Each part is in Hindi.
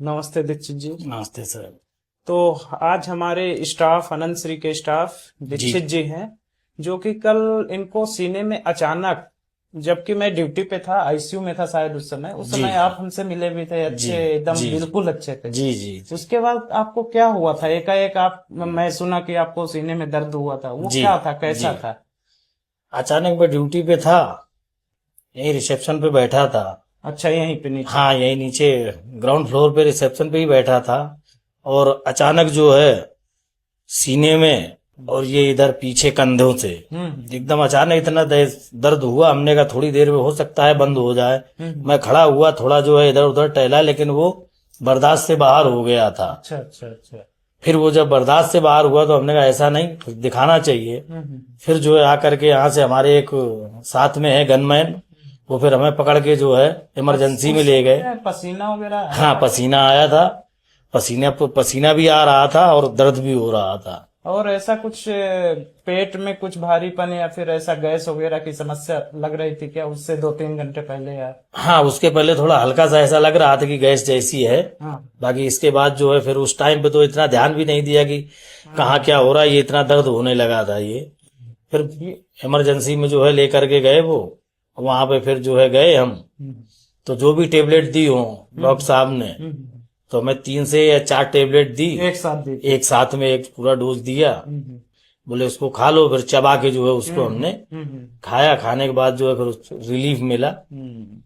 नमस्ते दीक्षित जी। नमस्ते सर। तो आज हमारे स्टाफ अनंत श्री के स्टाफ जी दीक्षित जी हैं, जो कि कल इनको सीने में अचानक, जबकि मैं ड्यूटी पे था, आईसीयू में था शायद उस जी समय आप हमसे मिले भी थे, जी अच्छे एकदम जी बिल्कुल अच्छे थे। जी जी जी उसके बाद आपको क्या हुआ था एकाएक? मैं सुना कि आपको सीने में दर्द हुआ था, वो जी क्या था, जी कैसा था? अचानक मैं ड्यूटी पे था, यहीं रिसेप्शन पे बैठा था। अच्छा, यहीं पे नीचे? हाँ, यहीं नीचे ग्राउंड फ्लोर पे रिसेप्शन पे ही बैठा था। और अचानक जो है सीने में और ये इधर पीछे कंधों से हम्म एकदम अचानक इतना दर्द हुआ। हमने कहा थोड़ी देर में हो सकता है बंद हो जाए। हम्म। मैं खड़ा हुआ, थोड़ा जो है इधर उधर टहला, लेकिन वो बर्दाश्त से बाहर हो गया था। अच्छा अच्छा अच्छा। फिर वो जब बर्दाश्त से बाहर हुआ तो हमने कहा ऐसा नहीं, दिखाना चाहिए। हम्म। फिर जो है आकर के यहाँ से हमारे एक साथ में है गनमैन, वो फिर हमें पकड़ के जो है इमरजेंसी में उस ले गए। समय पसीना वगैरह आया हाँ, था क्या? पसीना आया था। पसीना भी आ रहा था और दर्द भी हो रहा था। और ऐसा कुछ पेट में कुछ भारीपन या फिर ऐसा गैस वगैरह की समस्या लग रही थी क्या उससे 2-3 घंटे पहले यार? हाँ, उसके पहले थोड़ा हल्का सा ऐसा लग रहा था कि गैस जैसी है। हाँ बाकी इसके बाद जो है फिर उस टाइम पे तो इतना ध्यान भी नहीं दिया कि कहाँ क्या हो रहा है, ये इतना दर्द होने लगा था ये। फिर ये। इमरजेंसी में जो है लेकर के गए वो, वहां पे फिर जो है गए हम। हम्म तो जो भी टेबलेट दी हो डॉक्टर साहब ने, हम्म। तो हमें 3 से या 4 टेबलेट दी। एक साथ दी थी? एक साथ में एक पूरा डोज दिया। हम्म बोले उसको खा लो, फिर चबा के जो है उसको हम्म हमने हम्म खाया। खाने के बाद जो है फिर रिलीफ मिला। हम्म।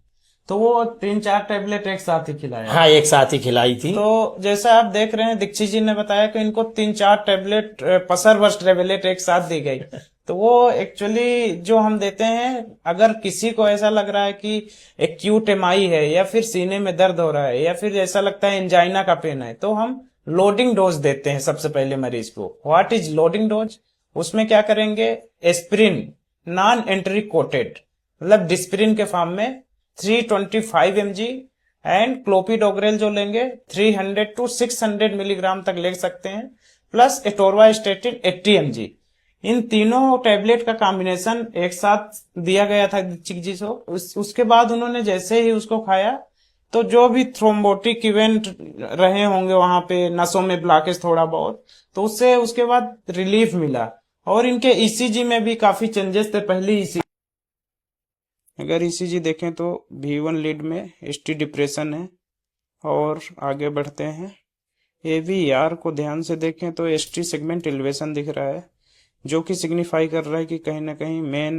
तो वो 3-4 टेबलेट एक साथ ही खिलाया? हाँ, एक साथ ही खिलाई थी। तो जैसा आप देख रहे हैं, दीक्षित जी ने बताया कि इनको 3-4 टेबलेट पसर बस टेबलेट एक साथ दी गई। तो वो एक्चुअली जो हम देते हैं, अगर किसी को ऐसा लग रहा है कि एक्यूट एमआई है या फिर सीने में दर्द हो रहा है या फिर ऐसा लगता है एंजाइना का पेन है, तो हम लोडिंग डोज देते हैं सबसे पहले मरीज को। What is loading dose? उसमें क्या करेंगे, एस्पिरिन नॉन एंट्री कोटेड, मतलब डिस्पिरिन के फॉर्म में 325 mg, एंड क्लोपिडोग्रेल जो लेंगे 300 to 600 मिलीग्राम तक ले सकते हैं, प्लस एटोरवास्टेटिन 80 mg। इन तीनों टैबलेट का कॉम्बिनेशन एक साथ दिया गया था दीक्षित जी को। उसके बाद उन्होंने जैसे ही उसको खाया, तो जो भी थ्रोम्बोटिक इवेंट रहे होंगे वहां पे, नसों में ब्लॉकेज थोड़ा बहुत, तो उससे उसके बाद रिलीफ मिला। और इनके ईसीजी में भी काफी चेंजेस थे। पहली ईसीजी, अगर ईसीजी देखें तो V1 लीड में एसटी डिप्रेशन है। और आगे बढ़ते हैं, AVR को ध्यान से देखें तो एसटी सेगमेंट एलिवेशन दिख रहा है, जो कि सिग्निफाई कर रहा है कि कहीं ना कहीं main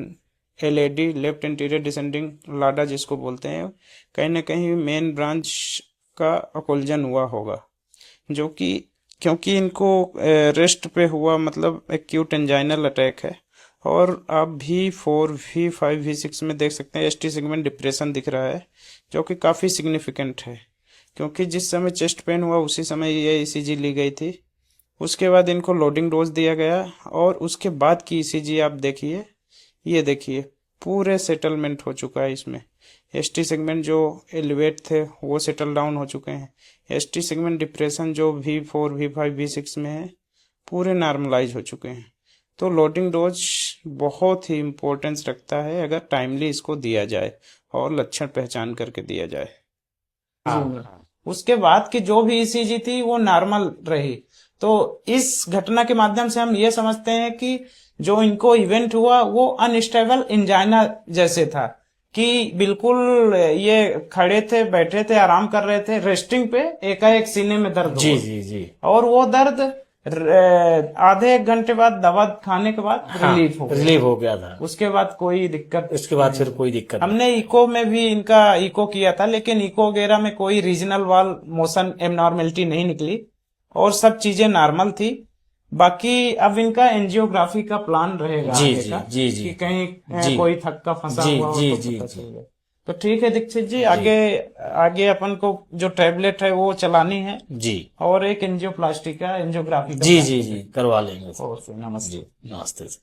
LAD, left anterior descending लाडा जिसको बोलते हैं, कहीं ना कहीं मेन ब्रांच का अकोल्जन हुआ होगा, जो कि क्योंकि इनको रेस्ट पे हुआ, मतलब एक्यूट एंजाइनल अटैक है। और आप V4, V5, V6 में देख सकते हैं एसटी सेगमेंट डिप्रेशन दिख रहा है, जो कि काफ़ी सिग्निफिकेंट है, क्योंकि जिस समय चेस्ट पेन हुआ उसी समय ये ईसीजी ली गई थी। उसके बाद इनको लोडिंग डोज दिया गया, और उसके बाद की ईसीजी आप देखिए, ये देखिए पूरे सेटलमेंट हो चुका है इसमें। एसटी सेगमेंट जो एलिवेट थे वो सेटल डाउन हो चुके हैं। एसटी सेगमेंट डिप्रेशन जो V4, V5, V6 में है, पूरे नॉर्मलाइज हो चुके हैं। तो लोडिंग डोज बहुत ही इम्पोर्टेंस रखता है अगर टाइमली इसको दिया जाए और लक्षण पहचान करके दिया जाए। हाँ, उसके बाद की जो भी ईसीजी थी वो नॉर्मल रही। तो इस घटना के माध्यम से हम ये समझते हैं कि जो इनको इवेंट हुआ वो अनस्टेबल इंजाइना जैसे था, कि बिल्कुल ये खड़े थे, बैठे थे, आराम कर रहे थे, रेस्टिंग पे एकाएक सीने में दर्द जी हुआ। जी जी। और वो दर्द आधे एक घंटे बाद दवा खाने के बाद हाँ, रिलीफ हो गया। रिलीफ हो गया था। उसके बाद कोई दिक्कत उसके बाद नहीं। फिर कोई दिक्कत नहीं। हमने इको में भी इनका इको किया था, लेकिन इको वगैरह में कोई रीजनल वॉल मोशन एबनॉर्मेलिटी नहीं निकली और सब चीजें नॉर्मल थी। बाकी अब इनका एंजियोग्राफी का प्लान रहेगा जी आगे जी का, जी जी कि कहीं जी कोई थक्का फंसा जी हुआ हो जी तो जी पता जी चल जाए। तो ठीक है दीक्षित जी, जी आगे आगे अपन को जो टैबलेट है वो चलानी है, जी और एक एंजियोप्लास्टी का, एंजियोग्राफी का जी प्लान जी करेंगे। जी करवा लेंगे सर। ओके, नमस्ते। जी, नमस्ते सर।